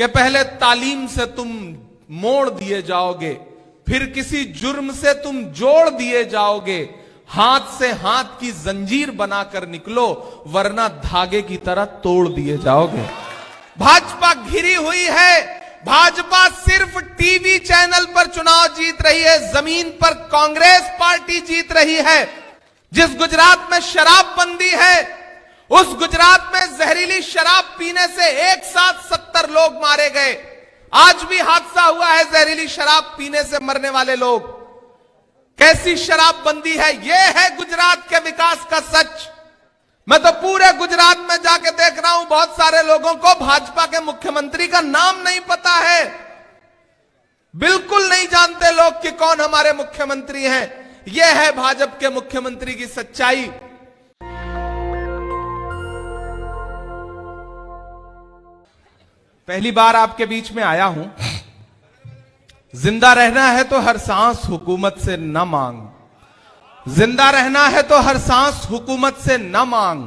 कि पहले तालीम से तुम मोड़ दिए जाओगे, फिर किसी जुर्म से तुम जोड़ दिए जाओगे, हाथ से हाथ की जंजीर बनाकर निकलो वरना धागे की तरह तोड़ दिए जाओगे। भाजपा घिरी हुई है। भाजपा सिर्फ टीवी चैनल पर चुनाव जीत रही है, जमीन पर कांग्रेस पार्टी जीत रही है। जिस गुजरात में शराबबंदी है, उस गुजरात में जहरीली शराब पीने से एक साथ 70 लोग मारे गए। आज भी हादसा हुआ है जहरीली शराब पीने से मरने वाले लोग। कैसी शराबबंदी है, यह है गुजरात के विकास का सच। मैं तो पूरे गुजरात में जाके देख रहा हूं, बहुत सारे लोगों को भाजपा के मुख्यमंत्री का नाम नहीं पता है। बिल्कुल नहीं जानते लोग कि कौन हमारे मुख्यमंत्री हैं। यह है भाजपा के मुख्यमंत्री की सच्चाई। पहली बार आपके बीच में आया हूं। जिंदा रहना है तो हर सांस हुकूमत से न मांग, जिंदा रहना है तो हर सांस हुकूमत से न मांग,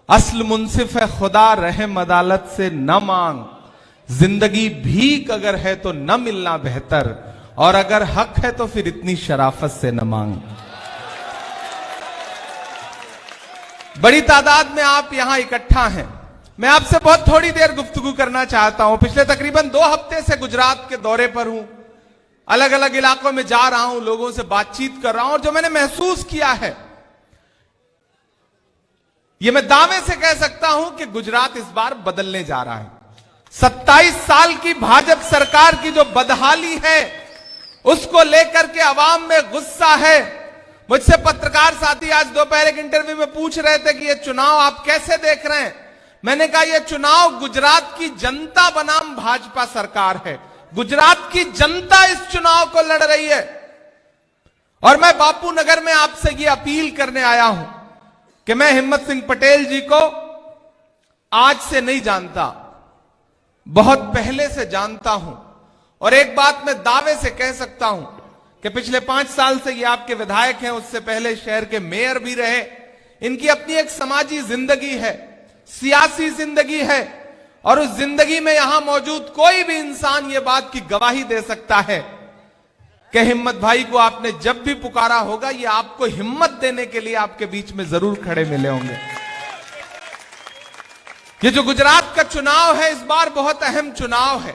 अस्ल मुंसिफ है खुदा रहम अदालत से न मांग, जिंदगी भीख अगर है तो न मिलना बेहतर, और अगर हक है तो फिर इतनी शराफत से न मांग। बड़ी तादाद में आप यहां इकट्ठा हैं। मैं आपसे बहुत थोड़ी देर गुफ्तगू करना चाहता हूं। पिछले तकरीबन 2 हफ्ते से गुजरात के दौरे पर हूं, अलग अलग इलाकों में जा रहा हूं, लोगों से बातचीत कर रहा हूं, और जो मैंने महसूस किया है, यह मैं दावे से कह सकता हूं कि गुजरात इस बार बदलने जा रहा है। 27 साल की भाजपा सरकार की जो बदहाली है, उसको लेकर के अवाम में गुस्सा है। मुझसे पत्रकार साथी आज दोपहर एक इंटरव्यू में पूछ रहे थे कि यह चुनाव आप कैसे देख रहे हैं। मैंने कहा यह चुनाव गुजरात की जनता बनाम भाजपा सरकार है। गुजरात की जनता इस चुनाव को लड़ रही है। और मैं बापू नगर में आपसे यह अपील करने आया हूं कि मैं हिम्मत सिंह पटेल जी को आज से नहीं जानता, बहुत पहले से जानता हूं। और एक बात मैं दावे से कह सकता हूं कि पिछले 5 साल से ये आपके विधायक हैं, उससे पहले शहर के मेयर भी रहे। इनकी अपनी एक समाजी जिंदगी है, सियासी जिंदगी है, और उस जिंदगी में यहां मौजूद कोई भी इंसान ये बात की गवाही दे सकता है कि हिम्मत भाई को आपने जब भी पुकारा होगा, ये आपको हिम्मत देने के लिए आपके बीच में जरूर खड़े मिले होंगे। ये जो गुजरात का चुनाव है, इस बार बहुत अहम चुनाव है।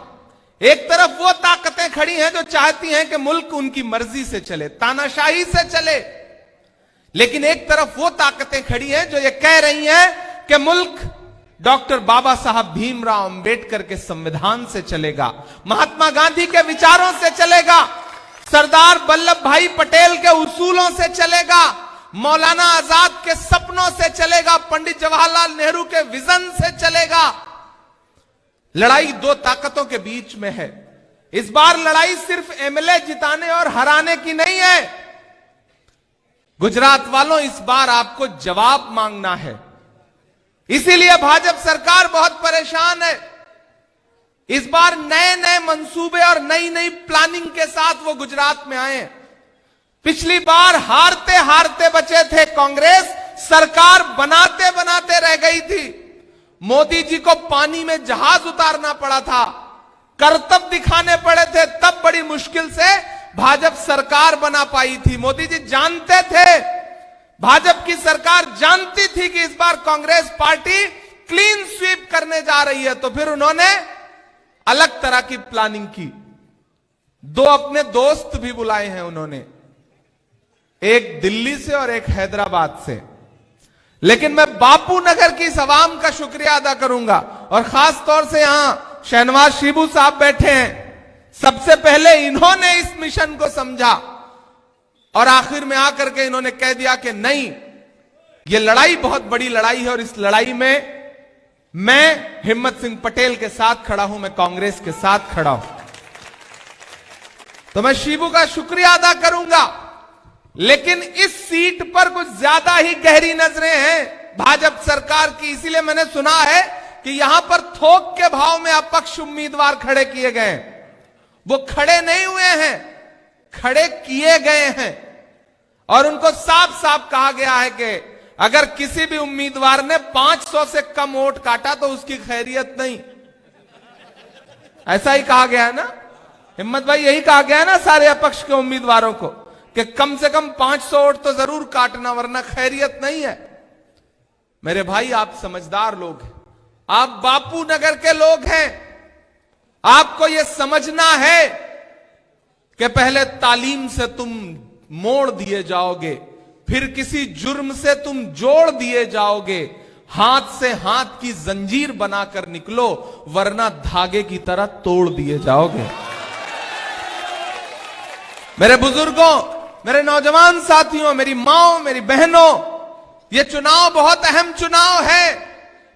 एक तरफ वो ताकतें खड़ी हैं जो चाहती हैं कि मुल्क उनकी मर्जी से चले, तानाशाही से चले, लेकिन एक तरफ वो ताकतें खड़ी हैं जो ये कह रही हैं कि मुल्क डॉक्टर बाबा साहब भीमराव अंबेडकर के संविधान से चलेगा, महात्मा गांधी के विचारों से चलेगा, सरदार वल्लभ भाई पटेल के उसूलों से चलेगा, मौलाना आजाद के सपनों से चलेगा, पंडित जवाहरलाल नेहरू के विजन से चलेगा। लड़ाई 2 ताकतों के बीच में है। इस बार लड़ाई सिर्फ एमएलए जिताने और हराने की नहीं है। गुजरात वालों, इस बार आपको जवाब मांगना है। इसीलिए भाजपा सरकार बहुत परेशान है। इस बार नए नए मंसूबे और नई नई प्लानिंग के साथ वो गुजरात में आए। पिछली बार हारते हारते बचे थे कांग्रेस, सरकार बनाते बनाते रह गई थी। मोदी जी को पानी में जहाज उतारना पड़ा था, करतब दिखाने पड़े थे, तब बड़ी मुश्किल से भाजपा सरकार बना पाई थी। मोदी जी जानते थे, भाजपा की सरकार जानती थी कि इस बार कांग्रेस पार्टी क्लीन स्वीप करने जा रही है, तो फिर उन्होंने अलग तरह की प्लानिंग की। 2 अपने दोस्त भी बुलाए हैं उन्होंने, एक दिल्ली से और एक हैदराबाद से। लेकिन मैं बापू नगर की इस आवाम का शुक्रिया अदा करूंगा, और खास तौर से यहां शहनवाज शिबू साहब बैठे हैं। सबसे पहले इन्होंने इस मिशन को समझा और आखिर में आकर के इन्होंने कह दिया कि नहीं, यह लड़ाई बहुत बड़ी लड़ाई है और इस लड़ाई में मैं हिम्मत सिंह पटेल के साथ खड़ा हूं, मैं कांग्रेस के साथ खड़ा हूं। तो मैं शिबू का शुक्रिया अदा करूंगा। लेकिन इस सीट पर कुछ ज्यादा ही गहरी नजरें हैं भाजपा सरकार की। इसीलिए मैंने सुना है कि यहां पर थोक के भाव में अपक्ष उम्मीदवार खड़े किए गए। वो खड़े नहीं हुए हैं, खड़े किए गए हैं, और उनको साफ साफ कहा गया है कि अगर किसी भी उम्मीदवार ने 500 से कम वोट काटा तो उसकी खैरियत नहीं। ऐसा ही कहा गया है ना हिम्मत भाई, यही कहा गया है ना सारे अपक्ष के उम्मीदवारों को कि कम से कम 500 वोट तो जरूर काटना वरना खैरियत नहीं है। मेरे भाई आप समझदार लोग हैं, आप बापू नगर के लोग हैं, आपको यह समझना है कि पहले तालीम से तुम मोड़ दिए जाओगे, फिर किसी जुर्म से तुम जोड़ दिए जाओगे, हाथ से हाथ की जंजीर बनाकर निकलो वरना धागे की तरह तोड़ दिए जाओगे। मेरे बुजुर्गों, मेरे नौजवान साथियों, मेरी माओ, मेरी बहनों, यह चुनाव बहुत अहम चुनाव है।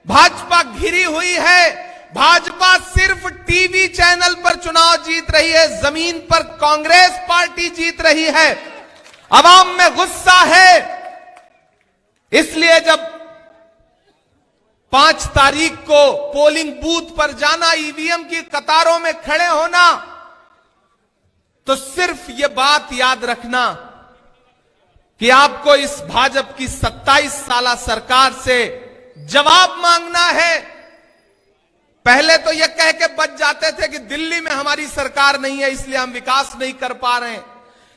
भाजपा घिरी हुई है, भाजपा सिर्फ टीवी चैनल पर चुनाव जीत रही है, जमीन पर कांग्रेस पार्टी जीत रही है। अवाम में गुस्सा है, इसलिए जब 5 तारीख को पोलिंग बूथ पर जाना, ईवीएम की कतारों में खड़े होना, तो सिर्फ यह बात याद रखना कि आपको इस भाजपा की 27 साला सरकार से जवाब मांगना है। पहले तो यह कह के बच जाते थे कि दिल्ली में हमारी सरकार नहीं है इसलिए हम विकास नहीं कर पा रहे हैं,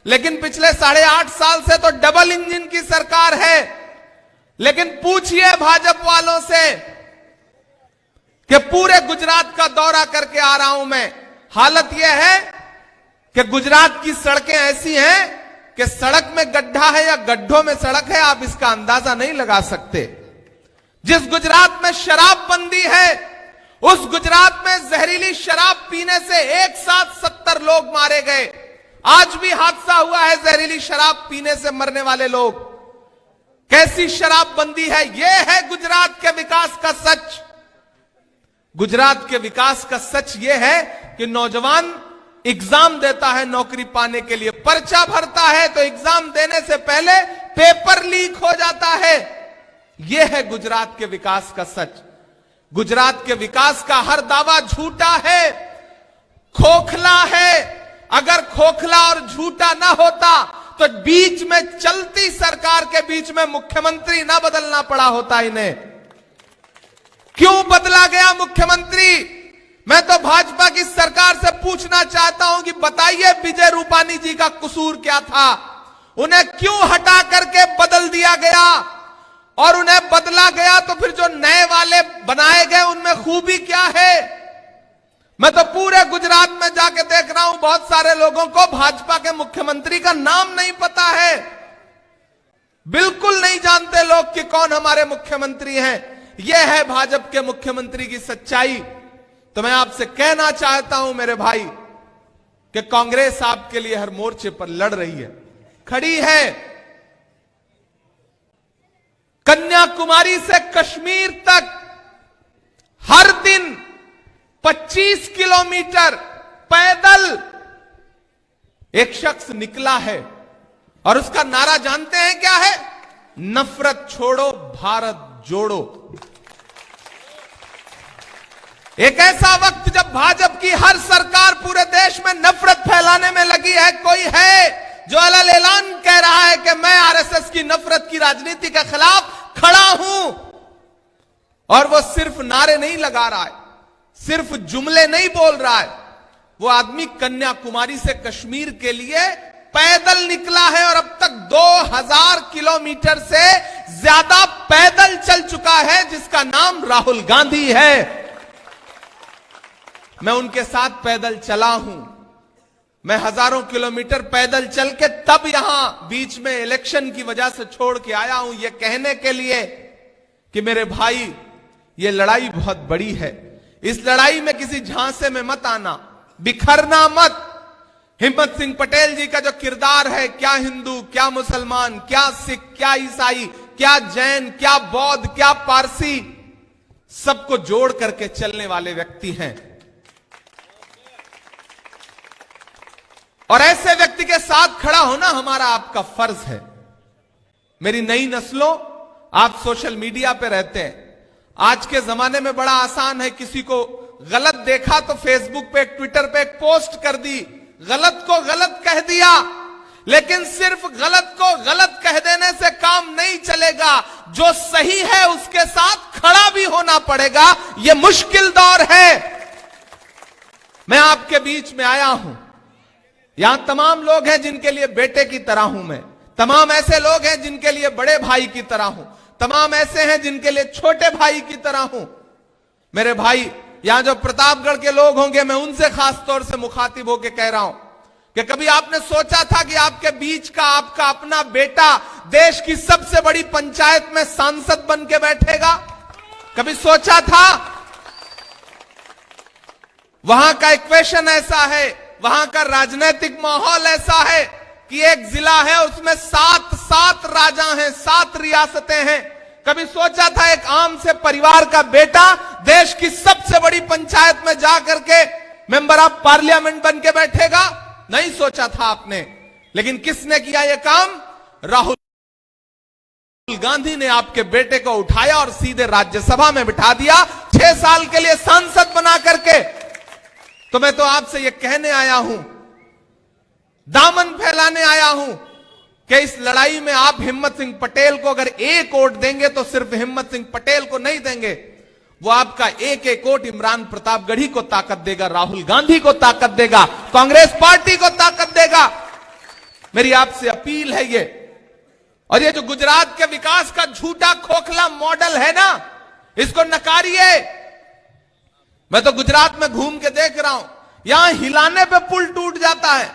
लेकिन पिछले 8.5 साल से तो डबल इंजन की सरकार है। लेकिन पूछिए भाजपा वालों से कि पूरे गुजरात का दौरा करके आ रहा हूं मैं, हालत यह है कि गुजरात की सड़कें ऐसी हैं कि सड़क में गड्ढा है या गड्ढों में सड़क है, आप इसका अंदाजा नहीं लगा सकते। जिस गुजरात में शराब बंदी है, उस गुजरात में जहरीली शराब पीने से एक साथ 70 लोग मारे गए। आज भी हादसा हुआ है जहरीली शराब पीने से मरने वाले लोग। कैसी शराब बंदी है, यह है गुजरात के विकास का सच। गुजरात के विकास का सच यह है कि नौजवान एग्जाम देता है नौकरी पाने के लिए, पर्चा भरता है तो एग्जाम देने से पहले पेपर लीक हो जाता है। यह है गुजरात के विकास का सच। गुजरात के विकास का हर दावा झूठा है, खोखला है। अगर खोखला और झूठा ना होता तो बीच में चलती सरकार के बीच में मुख्यमंत्री ना बदलना पड़ा होता इन्हें। क्यों बदला गया मुख्यमंत्री? मैं तो भाजपा की सरकार से पूछना चाहता हूं कि बताइए विजय रूपानी जी का कसूर क्या था? उन्हें क्यों हटा करके बदल दिया गया? और उन्हें बदला गया तो फिर जो नए वाले बनाए गए उनमें खूबी क्या है? मैं तो पूरे गुजरात में जाके देख रहा हूं, बहुत सारे लोगों को भाजपा के मुख्यमंत्री का नाम नहीं पता है। बिल्कुल नहीं जानते लोग कि कौन हमारे मुख्यमंत्री हैं। यह है भाजपा के मुख्यमंत्री की सच्चाई। तो मैं आपसे कहना चाहता हूं मेरे भाई कि कांग्रेस आपके लिए हर मोर्चे पर लड़ रही है, खड़ी है। कन्याकुमारी से कश्मीर तक हर दिन 25 किलोमीटर पैदल एक शख्स निकला है और उसका नारा जानते हैं क्या है? नफरत छोड़ो, भारत जोड़ो। एक ऐसा वक्त जब भाजपा की हर सरकार पूरे देश में नफरत फैलाने में लगी है, कोई है जो अलग ऐलान कह रहा है कि मैं आरएसएस की नफरत की राजनीति के खिलाफ खड़ा हूं। और वो सिर्फ नारे नहीं लगा रहा है, सिर्फ जुमले नहीं बोल रहा है, वो आदमी कन्याकुमारी से कश्मीर के लिए पैदल निकला है और अब तक 2000 किलोमीटर से ज्यादा पैदल चल चुका है, जिसका नाम राहुल गांधी है। मैं उनके साथ पैदल चला हूं। मैं हजारों किलोमीटर पैदल चल के तब यहां बीच में इलेक्शन की वजह से छोड़ के आया हूं, यह कहने के लिए कि मेरे भाई यह लड़ाई बहुत बड़ी है। इस लड़ाई में किसी झांसे में मत आना, बिखरना मत। हिम्मत सिंह पटेल जी का जो किरदार है, क्या हिंदू, क्या मुसलमान, क्या सिख, क्या ईसाई, क्या जैन, क्या बौद्ध, क्या पारसी, सबको जोड़ करके चलने वाले व्यक्ति हैं। और ऐसे व्यक्ति के साथ खड़ा होना हमारा आपका फर्ज है। मेरी नई नस्लों, आप सोशल मीडिया पे रहते हैं। आज के जमाने में बड़ा आसान है, किसी को गलत देखा तो फेसबुक पे, ट्विटर पे एक पोस्ट कर दी, गलत को गलत कह दिया। लेकिन सिर्फ गलत को गलत कह देने से काम नहीं चलेगा, जो सही है उसके साथ खड़ा भी होना पड़ेगा। यह मुश्किल दौर है। मैं आपके बीच में आया हूं। यहां तमाम लोग हैं जिनके लिए बेटे की तरह हूं मैं, तमाम ऐसे लोग हैं जिनके लिए बड़े भाई की तरह हूं, तमाम ऐसे हैं जिनके लिए छोटे भाई की तरह हूं। मेरे भाई, यहां जो प्रतापगढ़ के लोग होंगे, मैं उनसे खास तौर से मुखातिब होकर कह रहा हूं कि कभी आपने सोचा था कि आपके बीच का आपका अपना बेटा देश की सबसे बड़ी पंचायत में सांसद बन के बैठेगा? कभी सोचा था? वहां का इक्वेशन ऐसा है, वहां का राजनीतिक माहौल ऐसा है कि एक जिला है, उसमें 7 राजा हैं, 7 रियासतें हैं। कभी सोचा था एक आम से परिवार का बेटा देश की सबसे बड़ी पंचायत में जाकर के मेंबर ऑफ पार्लियामेंट बन के बैठेगा? नहीं सोचा था आपने। लेकिन किसने किया यह काम? राहुल गांधी ने आपके बेटे को उठाया और सीधे राज्यसभा में बिठा दिया, 6 साल के लिए सांसद बना करके। तो मैं तो आपसे यह कहने आया हूं, दामन फैलाने आया हूं कि इस लड़ाई में आप हिम्मत सिंह पटेल को अगर एक वोट देंगे तो सिर्फ हिम्मत सिंह पटेल को नहीं देंगे, वो आपका एक वोट इमरान प्रतापगढ़ी को ताकत देगा, राहुल गांधी को ताकत देगा, कांग्रेस पार्टी को ताकत देगा। मेरी आपसे अपील है ये। और ये जो गुजरात के विकास का झूठा खोखला मॉडल है ना, इसको नकारिए। मैं तो गुजरात में घूम के देख रहा हूं, यहां हिलाने पे पुल टूट जाता है।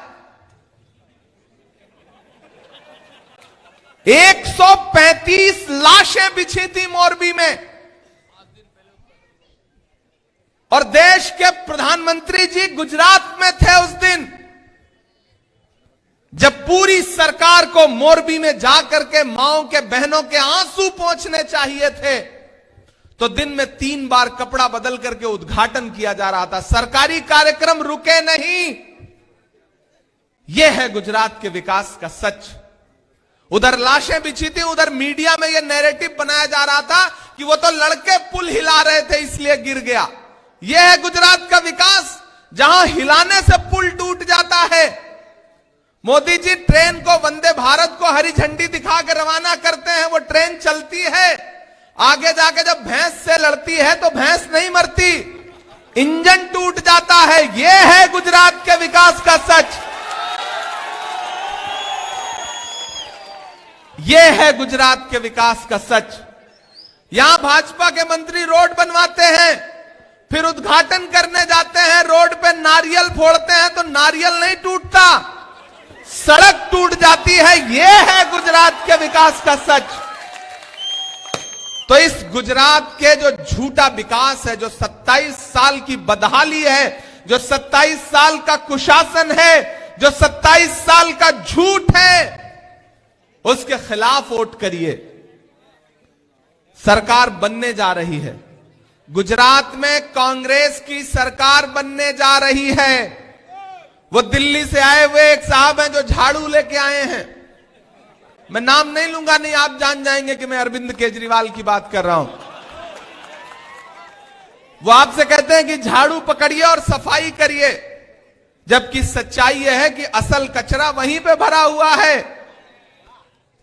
135 लाशें बिछी थी मोरबी में, और देश के प्रधानमंत्री जी गुजरात में थे उस दिन, जब पूरी सरकार को मोरबी में जाकर के माओं के बहनों के आंसू पोंछने चाहिए थे, तो दिन में 3 बार कपड़ा बदल करके उद्घाटन किया जा रहा था। सरकारी कार्यक्रम रुके नहीं। यह है गुजरात के विकास का सच। उधर लाशें बिछी थी, उधर मीडिया में यह नैरेटिव बनाया जा रहा था कि वो तो लड़के पुल हिला रहे थे इसलिए गिर गया। यह है गुजरात का विकास, जहां हिलाने से पुल टूट जाता है। मोदी जी ट्रेन को, वंदे भारत को हरी झंडी दिखा के रवाना करते हैं, वो ट्रेन चलती है। आगे जाके जब भैंस से लड़ती है तो भैंस नहीं मरती, इंजन टूट जाता है। यह है गुजरात के विकास का सच। यह है गुजरात के विकास का सच। यहां भाजपा के मंत्री रोड बनवाते हैं, फिर उद्घाटन करने जाते हैं, रोड पे नारियल फोड़ते हैं तो नारियल नहीं टूटता, सड़क टूट जाती है। यह है गुजरात के विकास का सच। तो इस गुजरात के जो झूठा विकास है, जो 27 साल की बदहाली है, जो 27 साल का कुशासन है, जो 27 साल का झूठ है, उसके खिलाफ वोट करिए। सरकार बनने जा रही है, गुजरात में कांग्रेस की सरकार बनने जा रही है। वो दिल्ली से आए हुए एक साहब हैं जो झाड़ू लेके आए हैं, मैं नाम नहीं लूंगा, नहीं आप जान जाएंगे कि मैं अरविंद केजरीवाल की बात कर रहा हूं। वो आपसे कहते हैं कि झाड़ू पकड़िए और सफाई करिए, जबकि सच्चाई यह है कि असल कचरा वहीं पे भरा हुआ है।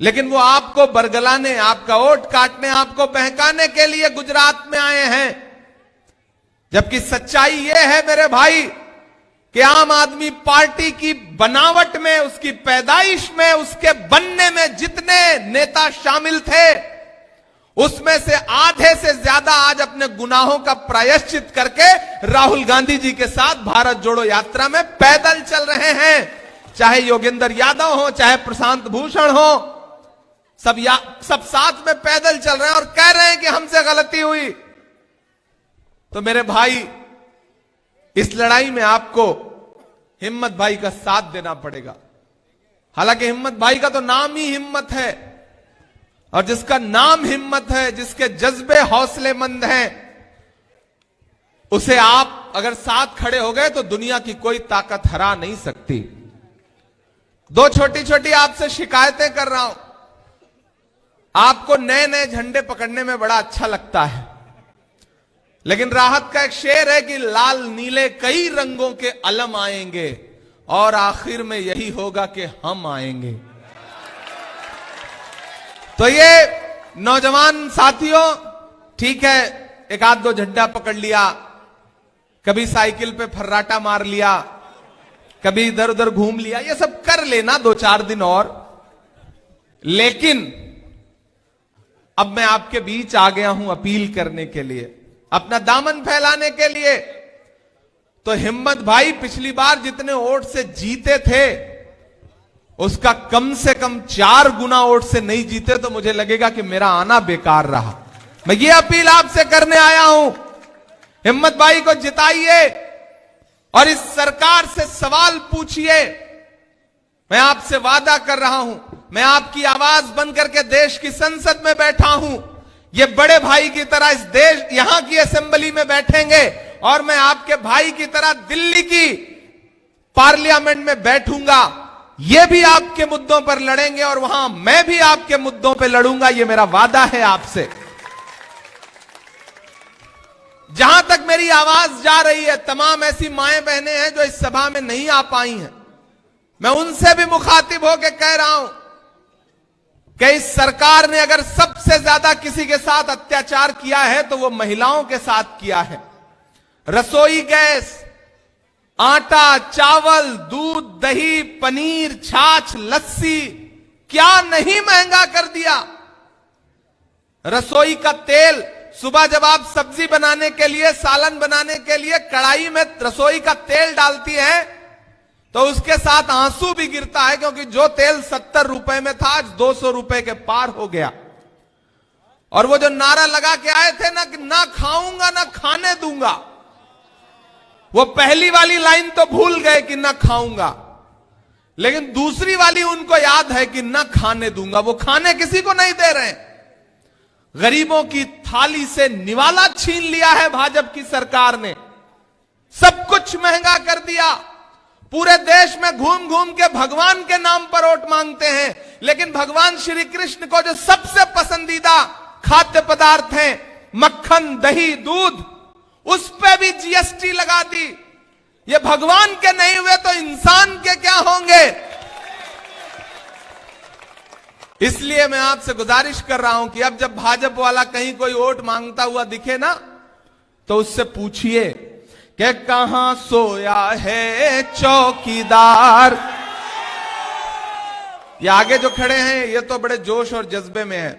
लेकिन वो आपको बरगलाने, आपका वोट काटने, आपको बहकाने के लिए गुजरात में आए हैं। जबकि सच्चाई यह है मेरे भाई कि आम आदमी पार्टी की बनावट में, उसकी पैदाइश में, उसके बनने में जितने नेता शामिल थे, उसमें से आधे से ज्यादा आज अपने गुनाहों का प्रायश्चित करके राहुल गांधी जी के साथ भारत जोड़ो यात्रा में पैदल चल रहे हैं। चाहे योगेंद्र यादव हो, चाहे प्रशांत भूषण हो, सब साथ में पैदल चल रहे हैं और कह रहे हैं कि हमसे गलती हुई। तो मेरे भाई, इस लड़ाई में आपको हिम्मत भाई का साथ देना पड़ेगा। हालांकि हिम्मत भाई का तो नाम ही हिम्मत है, और जिसका नाम हिम्मत है, जिसके जज्बे हौसलेमंद हैं, उसे आप अगर साथ खड़े हो गए तो दुनिया की कोई ताकत हरा नहीं सकती। 2 छोटी छोटी आपसे शिकायतें कर रहा हूं। आपको नए नए झंडे पकड़ने में बड़ा अच्छा लगता है, लेकिन राहत का एक शेर है कि लाल नीले कई रंगों के अलम आएंगे और आखिर में यही होगा कि हम आएंगे। तो ये नौजवान साथियों, ठीक है, 1 आध 2 झंडा पकड़ लिया, कभी साइकिल पे फर्राटा मार लिया, कभी इधर उधर घूम लिया, ये सब कर लेना 2-4 दिन और। लेकिन अब मैं आपके बीच आ गया हूं अपील करने के लिए, अपना दामन फैलाने के लिए। तो हिम्मत भाई पिछली बार जितने वोट से जीते थे उसका कम से कम 4 गुना वोट से नहीं जीते तो मुझे लगेगा कि मेरा आना बेकार रहा। मैं ये अपील आपसे करने आया हूं, हिम्मत भाई को जिताइए और इस सरकार से सवाल पूछिए। मैं आपसे वादा कर रहा हूं, मैं आपकी आवाज बनकर के देश की संसद में बैठा हूं, ये बड़े भाई की तरह इस देश यहां की असेंबली में बैठेंगे और मैं आपके भाई की तरह दिल्ली की पार्लियामेंट में बैठूंगा। ये भी आपके मुद्दों पर लड़ेंगे और वहां मैं भी आपके मुद्दों पर लड़ूंगा, ये मेरा वादा है आपसे। जहां तक मेरी आवाज जा रही है, तमाम ऐसी माएं बहनें हैं जो इस सभा में नहीं आ पाई हैं, मैं उनसे भी मुखातिब होकर कह रहा हूं कि इस सरकार ने अगर सबसे ज्यादा किसी के साथ अत्याचार किया है तो वो महिलाओं के साथ किया है। रसोई गैस, आटा, चावल, दूध, दही, पनीर, छाछ, लस्सी क्या नहीं महंगा कर दिया। रसोई का तेल, सुबह जब आप सब्जी बनाने के लिए, सालन बनाने के लिए कढ़ाई में रसोई का तेल डालती है तो उसके साथ आंसू भी गिरता है, क्योंकि जो तेल 70 रुपए में था आज 200 रुपए के पार हो गया। और वो जो नारा लगा के आए थे ना कि ना खाऊंगा ना खाने दूंगा, वो पहली वाली लाइन तो भूल गए कि ना खाऊंगा, लेकिन दूसरी वाली उनको याद है कि ना खाने दूंगा। वो खाने किसी को नहीं दे रहे हैं। गरीबों की थाली से निवाला छीन लिया है भाजपा की सरकार ने, सब कुछ महंगा कर दिया। पूरे देश में घूम घूम के भगवान के नाम पर वोट मांगते हैं, लेकिन भगवान श्री कृष्ण को जो सबसे पसंदीदा खाद्य पदार्थ हैं, मक्खन, दही, दूध, उस पे भी जीएसटी लगा दी। ये भगवान के नहीं हुए तो इंसान के क्या होंगे। इसलिए मैं आपसे गुजारिश कर रहा हूं कि अब जब भाजपा वाला कहीं कोई वोट मांगता हुआ दिखे ना तो उससे पूछिए कि कहां सोया है चौकीदार। ये आगे जो खड़े हैं ये तो बड़े जोश और जज्बे में हैं,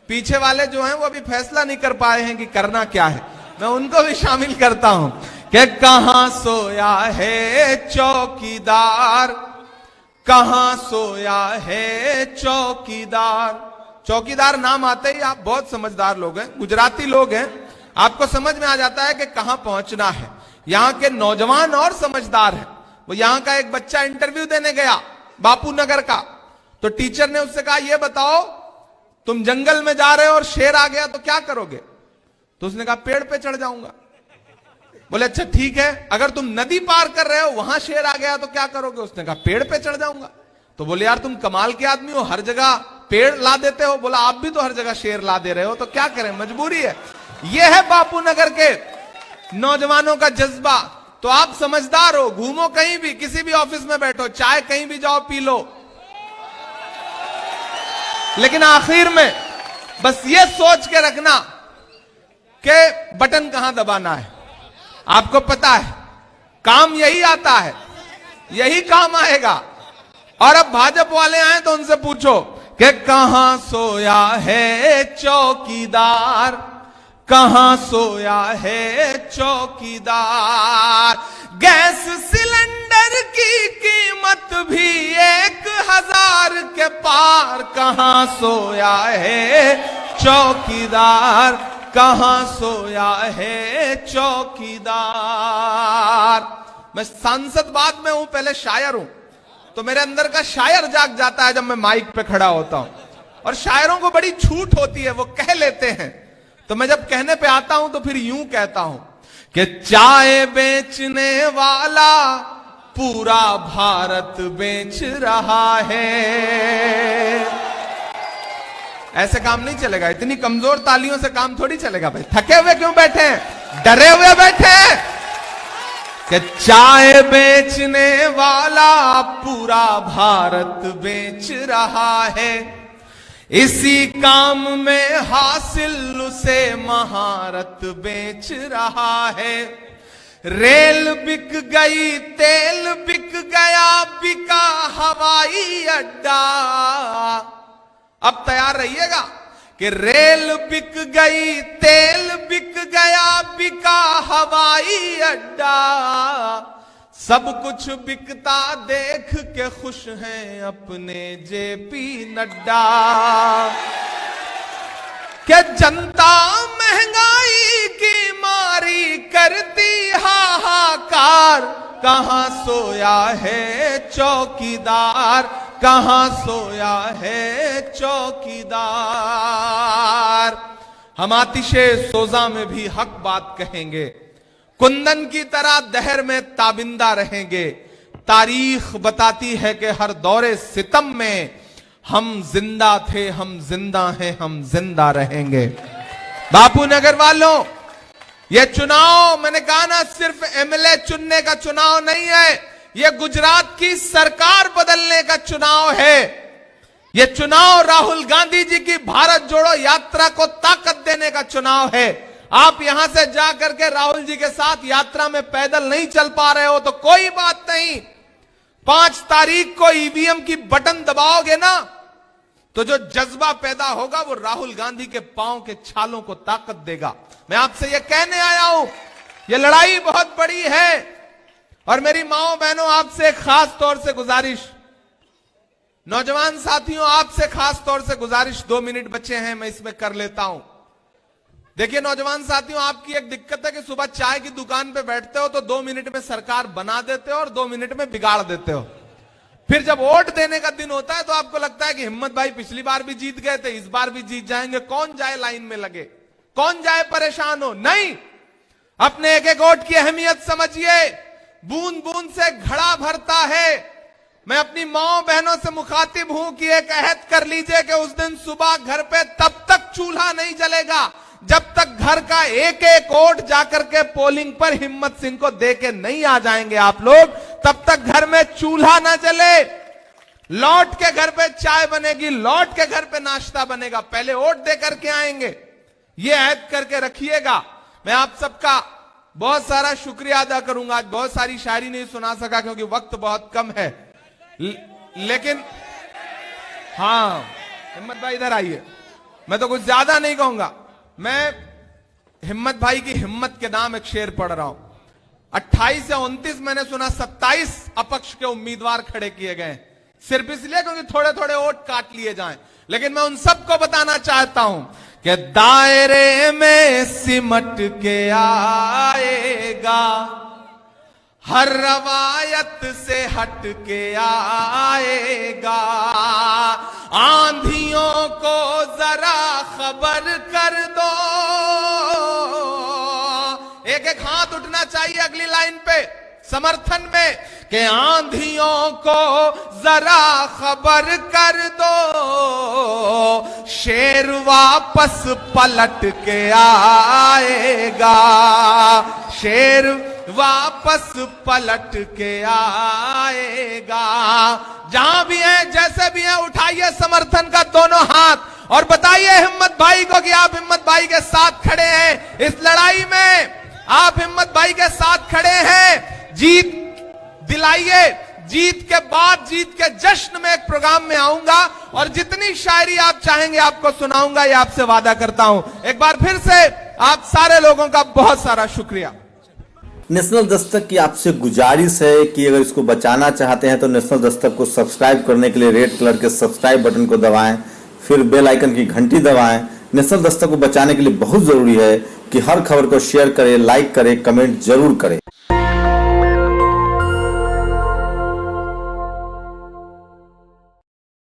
पीछे वाले जो हैं वो अभी फैसला नहीं कर पाए हैं कि करना क्या है। मैं उनको भी शामिल करता हूं कि कहां सोया है चौकीदार, कहां सोया है चौकीदार। चौकीदार नाम आते ही आप बहुत समझदार लोग हैं, गुजराती लोग हैं, आपको समझ में आ जाता है कि कहां पहुंचना है। यहां के नौजवान और समझदार हैं। वो यहां का एक बच्चा इंटरव्यू देने गया बापू नगर का, तो टीचर ने उससे कहा ये बताओ तुम जंगल में जा रहे हो और शेर आ गया तो क्या करोगे। तो उसने कहा पेड़ पे चढ़ जाऊंगा। बोले अच्छा ठीक है, अगर तुम नदी पार कर रहे हो वहां शेर आ गया तो क्या करोगे। उसने कहा पेड़ पे चढ़ जाऊंगा। तो बोले यार तुम कमाल के आदमी हो, हर जगह पेड़ ला देते हो। बोला आप भी तो हर जगह शेर ला दे रहे हो, तो क्या करें, मजबूरी है। यह है बापू नगर के नौजवानों का जज्बा। तो आप समझदार हो, घूमो कहीं भी, किसी भी ऑफिस में बैठो, चाय कहीं भी जाओ पी लो, लेकिन आखिर में बस ये सोच के रखना कि बटन कहां दबाना है। आपको पता है काम यही आता है, यही काम आएगा। और अब भाजपा वाले आए तो उनसे पूछो कि कहां सोया है चौकीदार, कहां सोया है चौकीदार। गैस सिलेंडर की कीमत भी 1000 के पार, कहां सोया है चौकीदार, कहां सोया है चौकीदार। मैं सांसद बाद में हूं, पहले शायर हूं, तो मेरे अंदर का शायर जाग जाता है जब मैं माइक पे खड़ा होता हूं। और शायरों को बड़ी छूट होती है, वो कह लेते हैं। तो मैं जब कहने पे आता हूं तो फिर यूं कहता हूं कि चाय बेचने वाला पूरा भारत बेच रहा है। ऐसे काम नहीं चलेगा, इतनी कमजोर तालियों से काम थोड़ी चलेगा भाई। थके हुए क्यों बैठे हैं, डरे हुए बैठे हैं कि चाय बेचने वाला पूरा भारत बेच रहा है। इसी काम में हासिल उसे महारत बेच रहा है। रेल बिक गई, तेल बिक गया, बिका हवाई अड्डा। अब तैयार रहिएगा कि रेल बिक गई, तेल बिक गया, बिका हवाई अड्डा। सब कुछ बिकता देख के खुश हैं अपने जेपी नड्डा। क्या जनता महंगाई की मारी करती हाहाकार, कहां सोया है चौकीदार, कहां सोया है चौकीदार। हम आतिशे सोजा में भी हक बात कहेंगे, कुंदन की तरह दहर में ताबिंदा रहेंगे। तारीख बताती है कि हर दौरे सितम में हम जिंदा थे, हम जिंदा हैं, हम जिंदा रहेंगे। बापू नगर वालों, यह चुनाव मैंने कहा ना, सिर्फ एमएलए चुनने का चुनाव नहीं है, यह गुजरात की सरकार बदलने का चुनाव है। यह चुनाव राहुल गांधी जी की भारत जोड़ो यात्रा को ताकत देने का चुनाव है। आप यहां से जाकर के राहुल जी के साथ यात्रा में पैदल नहीं चल पा रहे हो तो कोई बात नहीं, 5 तारीख को ईवीएम की बटन दबाओगे ना, तो जो जज्बा पैदा होगा वो राहुल गांधी के पांव के छालों को ताकत देगा। मैं आपसे ये कहने आया हूं, ये लड़ाई बहुत बड़ी है। और मेरी माओ बहनों, आपसे खास तौर से गुजारिश, नौजवान साथियों, आपसे खास तौर से गुजारिश, 2 मिनट बचे हैं, मैं इसमें कर लेता हूं। देखिए नौजवान साथियों, आपकी एक दिक्कत है कि सुबह चाय की दुकान पे बैठते हो तो 2 मिनट में सरकार बना देते हो और 2 मिनट में बिगाड़ देते हो। फिर जब वोट देने का दिन होता है तो आपको लगता है कि हिम्मत भाई पिछली बार भी जीत गए थे, इस बार भी जीत जाएंगे, कौन जाए लाइन में लगे, कौन जाए परेशान हो। नहीं, अपने एक एक वोट की अहमियत समझिए। बूंद बूंद से घड़ा भरता है। मैं अपनी माओ बहनों से मुखातिब हूं कि एक अहद कर लीजिए कि उस दिन सुबह घर पे तब तक चूल्हा नहीं जलेगा जब तक घर का एक एक वोट जाकर के पोलिंग पर हिम्मत सिंह को दे के नहीं आ जाएंगे आप लोग, तब तक घर में चूल्हा ना जले। लौट के घर पे चाय बनेगी, लौट के घर पे नाश्ता बनेगा, पहले वोट दे करके आएंगे। ये अहद करके रखिएगा। मैं आप सबका बहुत सारा शुक्रिया अदा करूंगा। आज बहुत सारी शायरी नहीं सुना सका क्योंकि वक्त बहुत कम है, लेकिन हाँ, हिम्मत भाई इधर आइए। मैं तो कुछ ज्यादा नहीं कहूंगा। मैं हिम्मत भाई की हिम्मत के नाम एक शेर पढ़ रहा हूं। 28 या 29 मैंने सुना 27 अपक्ष के उम्मीदवार खड़े किए गए, सिर्फ इसलिए क्योंकि थोड़े थोड़े वोट काट लिए जाएं। लेकिन मैं उन सबको बताना चाहता हूं कि दायरे में सिमट के आएगा, हर रवायत से हट के आएगा। आंधियों को जरा खबर कर दो। एक एक हाथ उठना चाहिए अगली लाइन पे समर्थन में कि आंधियों को जरा खबर कर दो, शेर वापस पलट के आएगा, शेर वापस पलट के आएगा। जहां भी हैं, जैसे भी हैं, उठाइए समर्थन का दोनों हाथ और बताइए हिम्मत भाई को कि आप हिम्मत भाई के साथ खड़े हैं। इस लड़ाई में आप हिम्मत भाई के साथ खड़े हैं। जीत दिलाइए। जीत के बाद, जीत के जश्न में एक प्रोग्राम में आऊंगा और जितनी शायरी आप चाहेंगे आपको सुनाऊंगा, ये आपसे वादा करता हूं। एक बार फिर से आप सारे लोगों का बहुत सारा शुक्रिया। नेशनल दस्तक की आपसे गुजारिश है कि अगर इसको बचाना चाहते हैं तो नेशनल दस्तक को सब्सक्राइब करने के लिए रेड कलर के सब्सक्राइब बटन को दबाएं, फिर बेल आइकन की घंटी दबाएं। नेशनल दस्तक को बचाने के लिए बहुत जरूरी है कि हर खबर को शेयर करें, लाइक करें, कमेंट जरूर करें।